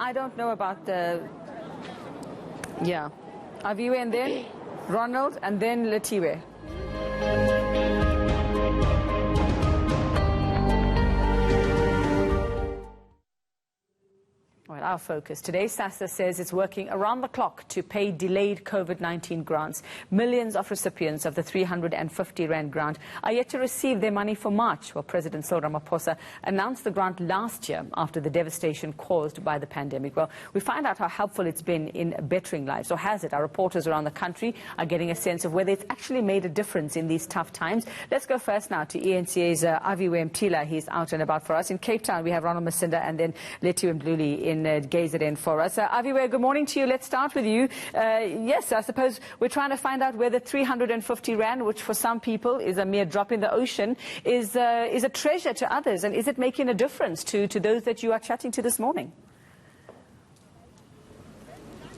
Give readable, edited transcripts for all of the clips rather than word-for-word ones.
I don't know about the... Yeah. Aviwe and then Ronald and then Lethiwe. Well, our focus today, SASSA says it's working around the clock to pay delayed COVID-19 grants. Millions of recipients of the 350 Rand grant are yet to receive their money for March. Well, President Cyril Ramaphosa announced the grant last year after the devastation caused by the pandemic. Well, we find out how helpful it's been in bettering lives, or has it? Our reporters around the country are getting a sense of whether it's actually made a difference in these tough times. Let's go first now to eNCA's Aviwe Mtila. He's out and about for us. In Cape Town, we have Ronald Masinda and then Lethiwe Mdluli in KZN for us. Aviwe, good morning to you. Let's start with you. Yes, I suppose we're trying to find out whether 350 Rand, which for some people is a mere drop in the ocean, is a treasure to others, and is it making a difference to those that you are chatting to this morning?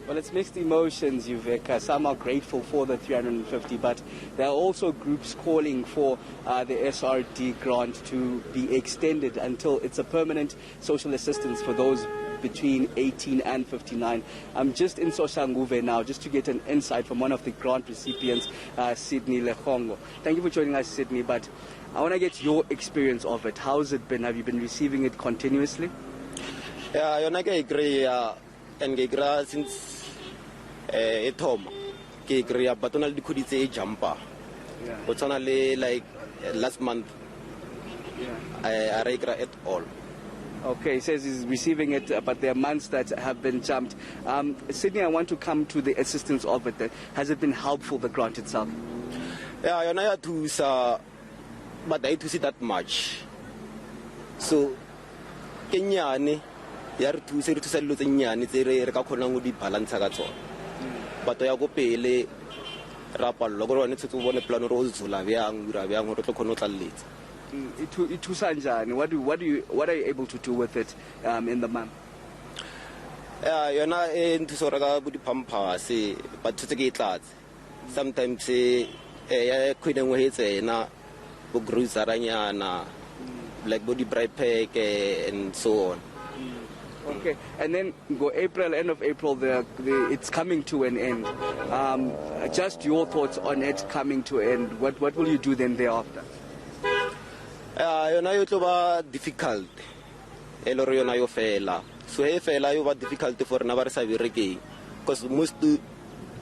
Well, it's mixed emotions, Yuveka. Some are grateful for the 350, but there are also groups calling for the SRD grant to be extended until it's a permanent social assistance for those between 18 and 59. I'm just in Soshanguve now just to get an insight from one of the grant recipients, Sydney Lehongo. Thank you for joining us, Sydney, but I want to get your experience of it. How's it been? Have you been receiving it continuously? Yeah, I agree. And since at home, I agree. But only could it say jumper. But only like last month, I agree at all. Okay, he says he's receiving it, but there are months that have been jumped. Sydney, I want to come to the assistance of it. Has it been helpful, the grant itself? Yeah, I know to but I to see that much. So, Kenya, you are to say to sell Luthania, it's a recalculation with the balance. But I go pay Rapa Logo and it's to one plan rose to Laviang or to Conotal. What are you able to do with it in the month? You're not into Soraga with the pampa, say, but to get that. Sometimes say, couldn't wait, say, na, Bugruza Ranyana, like body bright pack and so on. Okay, and then go April, end of April, it's coming to an end. Just your thoughts on it coming to an end. What will you do then thereafter? You know, it's difficult. Eloriona fela. So he fela you difficult for never savvy because most le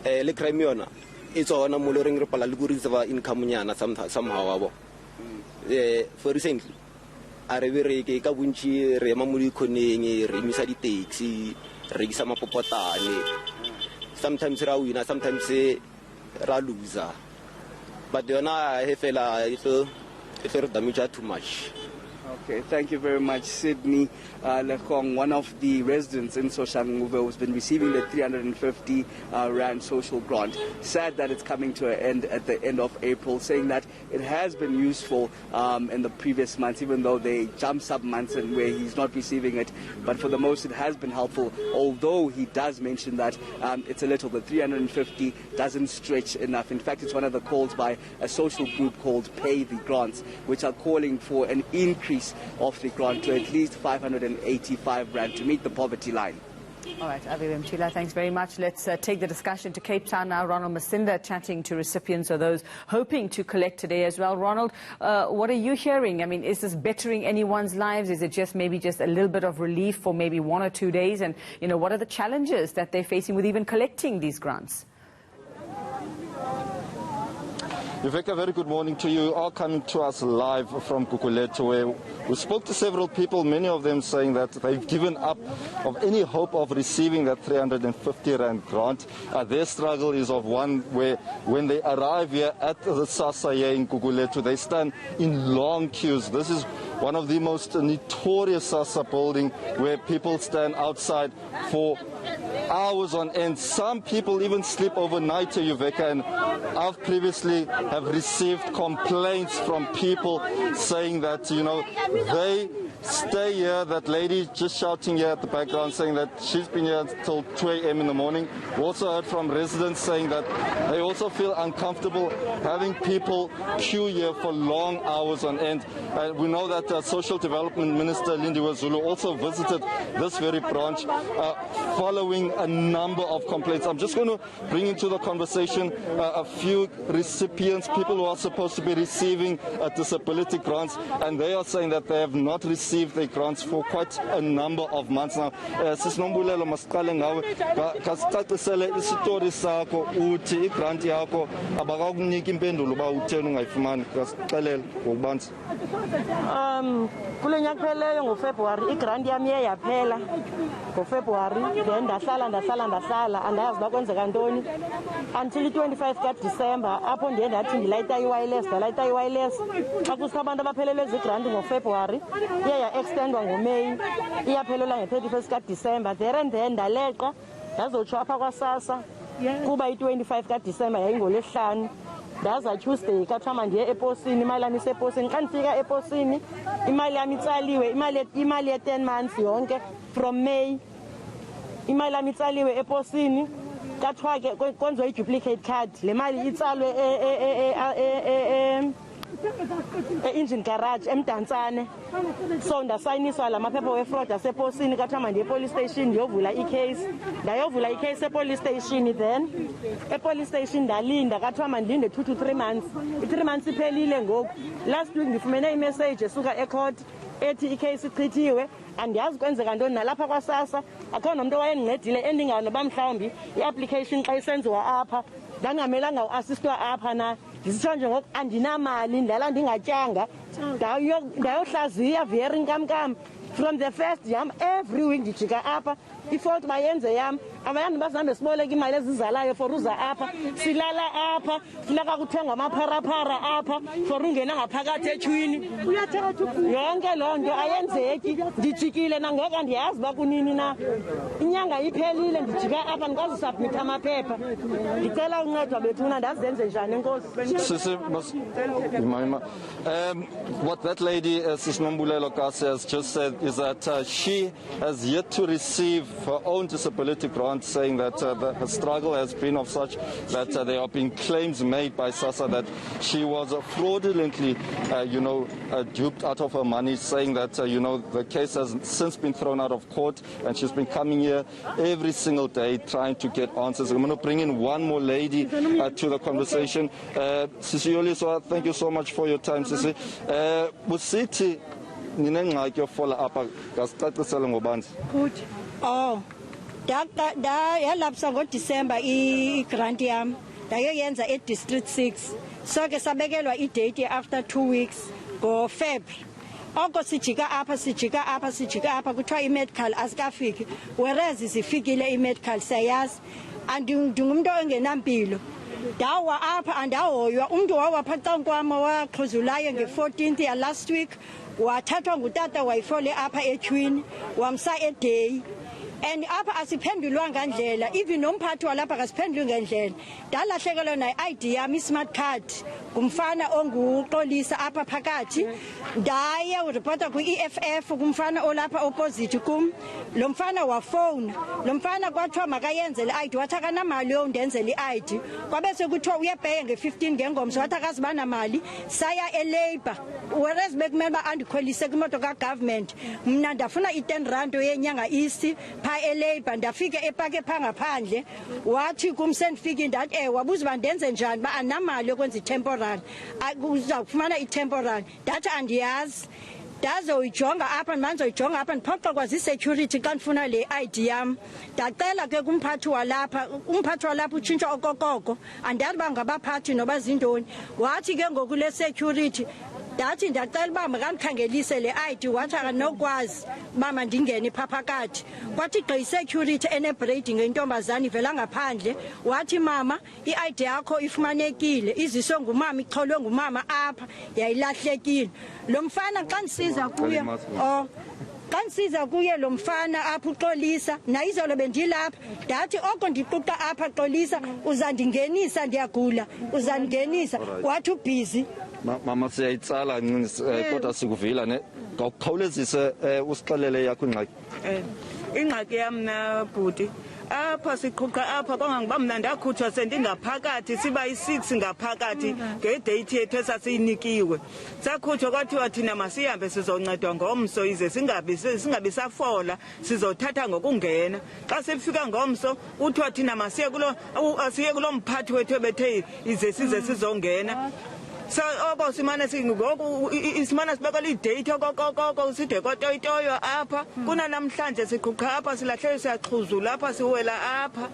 cremiona. It's on a mullering repalagurizava in Camunyana somehow. For recently, I revered Kawunchi, Remamuli Kone, Remisadi takes, Regisama Popota, sometimes Rawina, sometimes Raluza. But you know, he fela if it damage too much. Okay, thank you very much, Sydney Lehong, one of the residents in Soshanguve who's been receiving the 350 Rand social grant. Sad that it's coming to an end at the end of April, saying that it has been useful in the previous months, even though they jumped some months and where he's not receiving it. But for the most, it has been helpful, although he does mention that it's a little, the 350 doesn't stretch enough. In fact, it's one of the calls by a social group called Pay the Grants, which are calling for an increase of the grant to at least 585 Rand to meet the poverty line. All right, Aviwe Mtila, thanks very much. Let's take the discussion to Cape Town now. Ronald Masinda chatting to recipients or those hoping to collect today as well. Ronald, what are you hearing? I mean, is this bettering anyone's lives? Is it just maybe just a little bit of relief for maybe 1 or 2 days? And, you know, what are the challenges that they're facing with even collecting these grants? Yuveka, very good morning to you. All coming to us live from Gugulethu, where we spoke to several people, many of them saying that they've given up of any hope of receiving that 350 Rand grant. Their struggle is of one where when they arrive here at the SASSA here in Gugulethu, they stand in long queues. This is one of the most notorious SASSA building where people stand outside for hours on end. Some people even sleep overnight to Yuveka, and I've previously have received complaints from people saying that, you know, they stay here. That lady just shouting here at the background saying that she's been here until 2 a.m. in the morning. We also heard from residents saying that they also feel uncomfortable having people queue here for long hours on end. We know that Social Development Minister Lethiwe Mdluli also visited this very branch following a number of complaints. I'm just going to bring into the conversation a few recipients, people who are supposed to be receiving disability grants, and they are saying that they have not received their grants for quite a number of months now. Sisinombulelo masiqale ngawe kasicacisele isitori sakho uthi igrant yakho abakakunika impendulo ba utheni ungayifumani kasixelele ngokubanzi. Kule nyaka pheleyo ngoFebruary igrant yami yaphela ngoFebruary, then ndahlala andazi ba kwenzeka ntoni until 25 kaDisemba apho ndiye ndathi ndilayita iwireless xa kusikho abantu abaphelelwe zigrant ngoFebruary iye ya-extendwa ngoMeyi iyaphelela nge-31 kaDisemba. Then ndaleqa ndazotsho apha kwaSASSA kuba i-25 kaDisemba yayingolwesihlanu. Ndaza Tuesday kathama ndiye eposini, imali yami iseposini. Xa ndifika eposini imali yami itsaliwe, imali ye-10 months yonke from May. Imali yami itsaliwe eposini, kathiwa ke kwenziwe i-duplicate card. Le mali itsalwe engine garage eMdantsane. So ndasayiniswa la maphepha wefraud aseposini, kathama ndiye police station ndiyovula i-case. Ndayovula i-case epolice station, then epolice station ndalinda, kathiwa mandilinde 2 to 3 months. I-3 months iphelile ngoku. Last week ndifumene imessage esuka ecourt ethi i-case ichithiwe. Andiyazi kwenzeka ntoni nalapha kwaSASSA akho nomuntu owayendincedile endinganoba mhlawumbi i-application xa isenziwa apha ndangamelanga uasistwa apha na. Ndisitsho nje ngoku andinamali, ndala ndingatyanga, ndayohlaziya very nkamkam. From the first yam every week ndijika apha ifault bayenze yam. Abayandi bazihambe siboleka imali ezizalayo for uza apha, silala apha, funeka kuthengwa amapharapara apha for ungena ngaphakathi etshwini. Yonke loo nto ayenzeki. Ndijikile nangoku andiyazi uba kunini na. Inyanga iphelile ndijika apha ndikwazi usubmitha amaphepha. Ndicela uncedwa bethuna ndazi zenze njani enkosi. What that lady, Sisinombulelo Kasi, has just said is that she has yet to receive her own disability grant, saying that the struggle has been of such that there have been claims made by SASSA that she was fraudulently, duped out of her money, saying that, the case has since been thrown out of court and she's been coming here every single day trying to get answers. I'm going to bring in one more lady to the conversation. Sisi Yoliswa, thank you so much for your time, Sisi. Busiti, ninengxaki yofola apha kasicacisele ngobanzi. Oh, yalapsa ngoDisemba i-grant yam ndayoyenza e-District 6. So ke sabekelwa i-date after 2 weeks ngoFebruary. Oko sijika apha kuthiwa i-medical asikafiki, whereas zifikile i-medical sayazi. Andingumuntu ongenampilo. Dawa apha andahoywa, umntu wawapha cankwama waxhuzulayo nge-14th ya last week, wathathwa ngutata wayifole apha etshwini wamsa eday. And apha asiphendulwanga ndlela, even nomphathi walapha akasiphenduli ngendlela. Ndalahlekelwa na-ID yami, i-smart card, kumfana onguxolisa apha phakathi. Ndaya uripota kwi-EFF kumfana olapha opposite kum. Lo mfana wafowuna, lo mfana kwathiwa makayenze le ID, wathi akanamali yondenzela i-ID. Kwabe sekuthiwa uyabheka nge-15 ngengomso, wathi akazibanamali, saya e-Labour. Whereas bekumele uba andikhwelise kwimoto kagovernment, mna ndafuna i-10 rand yenyanga isi pha e-Labour. Ndafika epake pha ngaphandle, wathi kum sendifike ndathi wabuza uba ndenze njani uba anamali yokwenza i-temporary, uzawufumana i-temporary. Ndathi andiyazi, ndazoyijonga apha ndimanzoyijonga apha ndiphoxwa kwazi-security xa ndifuna le ID yam. Ndacela ke kumphathi walapha, umphathi walapha utshintshwa okokoko, andazi uba ngabaphathi noba zintoni. Wathi ke ngoku le security ndathi ndacela uba makandikhangelise le ID, wathi akanokwazi uba mandingene phaa phakathi. Kwathi gqi security ene-braiding intombazane ivela ngaphandle, wathi mama i-ID yakho ifumanekile, iziswe ngumama, ixholwe ngumama apha, yayilahlekile. Lo mfana xa ndisiza kuye xa ndisiza kuye lo mfana apha uxolisa, nayizolo bendilapha ndathi oko ndiquqa apha xolisa uzandingenisa, ndiyagula uzandingenisa. Wathi ubhizi Mama siyayitsala kodwa sikuvila ne ngawukhawulezise usixelele yakho ingxaki. Ingxaki yami na bhuti apha siqhuqa apha kangangoba mna ndakhutshwa sendingaphakathi siba yi-6 ngaphakathi ngedate yethu esasiyinikiwe sakhutshwa kwathiwa thina masihambe sizoncedwa ngomso ize singabi safola sizothatha ngokungena xa sifika ngomso kuthiwa thina masiye kulo mphathi wethu ebethe ize size sizongena. So oko simane simane sibekela idate okokoko side kotoyitoyo apha kuna namhlanje siqhuqa apha silahlele siyaxhuzula apha siwela apha.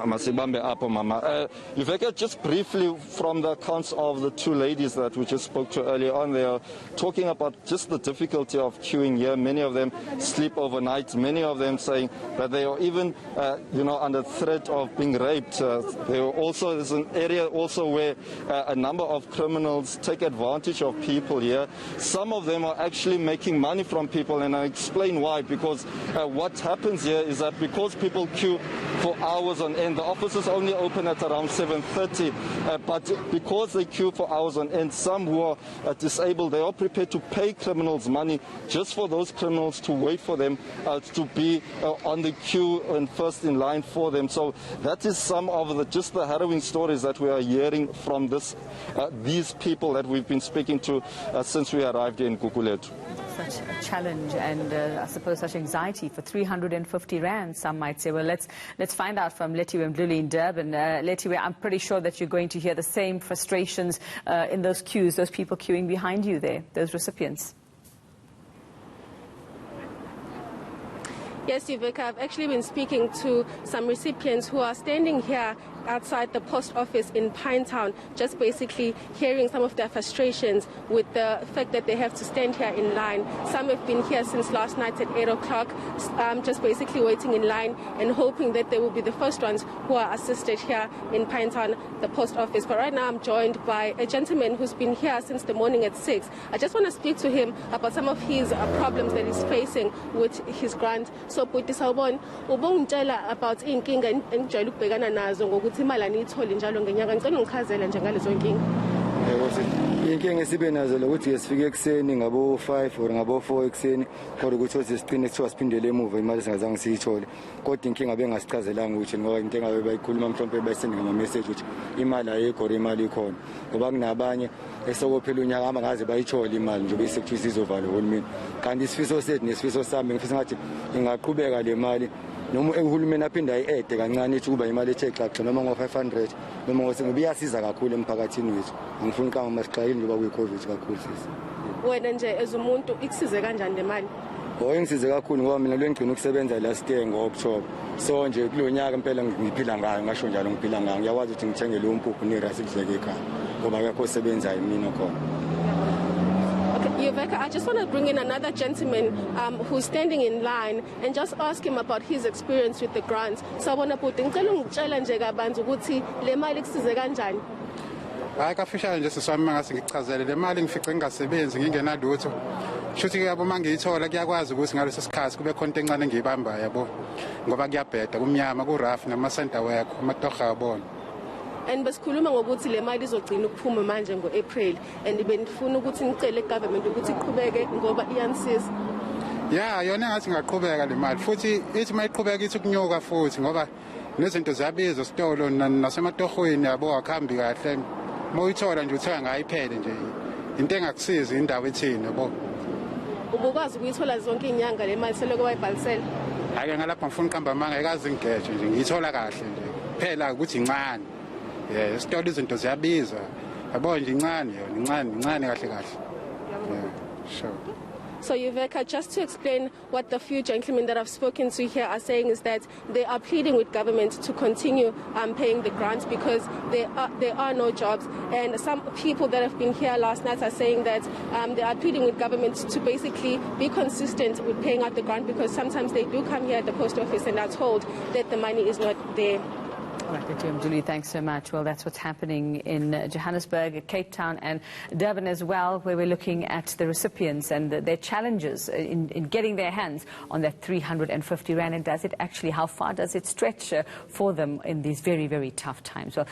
Masibambe apho mama. Liveka, just briefly from the accounts of the two ladies that we just spoke to earlier on, they are talking about just the difficulty of queuing here. Many of them sleep overnight. Many of them saying that they are even under threat of being raped. There's an area also where a number of criminals take advantage of people here. Some of them are actually making money from people, and I explain why. Because what happens here is that because people queue for hours on end, the offices only open at around 7:30, but because they queue for hours on end, some who are disabled, they are prepared to pay criminals money just for those criminals to wait for them to be on the queue and first in line for them. So that is some of just the harrowing stories that we are hearing from these people that we've been speaking to since we arrived in Gugulethu. Such a challenge and I suppose such anxiety for 350 rand, some might say. Well, let's find out from Lethiwe Mdluli in Durban. Lethiwe, I'm pretty sure that you're going to hear the same frustrations in those queues, those people queuing behind you there, those recipients. Yes, Iveka, I've actually been speaking to some recipients who are standing here outside the post office in Pinetown, just basically hearing some of their frustrations with the fact that they have to stand here in line. Some have been here since last night at 8 o'clock, just basically waiting in line and hoping that they will be the first ones who are assisted here in Pinetown, the post office. But right now I'm joined by a gentleman who's been here since the morning at 6. I just want to speak to him about some of his problems that he's facing with his grant. So, Puti Saubon, ubongitshela about inkinga engijwayele ukubhekana nazo ngokuthi imali aniyitholi njalo ngenyanga. Ngicela ungichazele nje ngalezo nkinga. Inkinga esibe nazo lokuthi ngesifike ekseni ngabo 5 or ngabo 4 ekseni kodwa ukuthi siqine kuthiwa siphindele emuva imali singazange siyithole. Kodwa inkinga bengasichazelanga ukuthi ngoba into engabe bayikhuluma mhlawumbe bayisendinga ama message ukuthi imali ayikho imali ikhona. Ngoba kunabanye esokophela unyaka ama ngaze bayithole imali nje besekuthiwa izovala uhulumeni. Kanti isifiso sethu nesifiso sami ngifisa ngathi ingaqhubeka le mali noma uhulumeni aphinda ayi-ede kancane ithi kuba imali ethe xaxa noma ngo-500 noma ngoba iyasiza kakhulu emphakathini wethu. Angifuni kama masixayile njengoba kuyi-COVID kakhulu sisi. Wena nje ezumuntu ikusize kanjani le mali? Ingisize kakhulu ngoba mina lo ngigcina ukusebenza last year ngo-October. So nje kulo nyaka impela ngiphila ngayo ngasho njalo ngiphila ngayo. Ngiyakwazi ukuthi ngithenge lo mpuphu nerasi kudleke ekhaya ngoba akekho osebenzayo mina khona. Iveka, I just want to bring in another gentleman who's standing in line and just ask him about his experience with the grants. So I want to put ngicela ungitshela nje kabanzi ukuthi le mali kusize kanjani. Hayi kafishane nje siswami mangase ngichazele le mali ngifice ngingasebenzi ngingenalutho. Shuthi ke yabo mangiyithola kuyakwazi ukuthi ngaleso sikhathi kube khona encane engiyibamba yabo ngoba kuyabheda kumnyama ku rough nama center work amatoga yabona. And besikhuluma ngokuthi le mali izogcina ukuphuma manje ngo-April and benifuna ukuthi nicele government ukuthi iqhubeke ngoba iyansiza. Yeah, yona ngathi ngaqhubeka le mali futhi ithi mayiqhubeka ithi kunyuka futhi ngoba nezinto ziyabiza esitolo nasematohweni yabo akhambi kahle. Moyithola nje uthenga ngayiphele nje. Into engakusiza indawo ethini yabo. Ubukwazi ukuyithola zonke inyanga le mali seloko bayibhalisela? Hayi ngalapha ngifuna ukuhamba manga ekazi ngigeje nje ngiyithola kahle nje. Phela ukuthi incane. Yeah, isitolo izinto ziyabiza. Yabo nje incane kahle kahle. Yeah, sure. So Iveka, just to explain what the few gentlemen that I've spoken to here are saying is that they are pleading with government to continue paying the grants because there are no jobs. And some people that have been here last night are saying that they are pleading with government to basically be consistent with paying out the grant because sometimes they do come here at the post office and are told that the money is not there. All right, Lethiwe Mdluli, thanks so much. Well, that's what's happening in Johannesburg, Cape Town and Durban as well, where we're looking at the recipients and their challenges in getting their hands on that 350 rand. And does it actually, how far does it stretch for them in these very, very tough times? Well,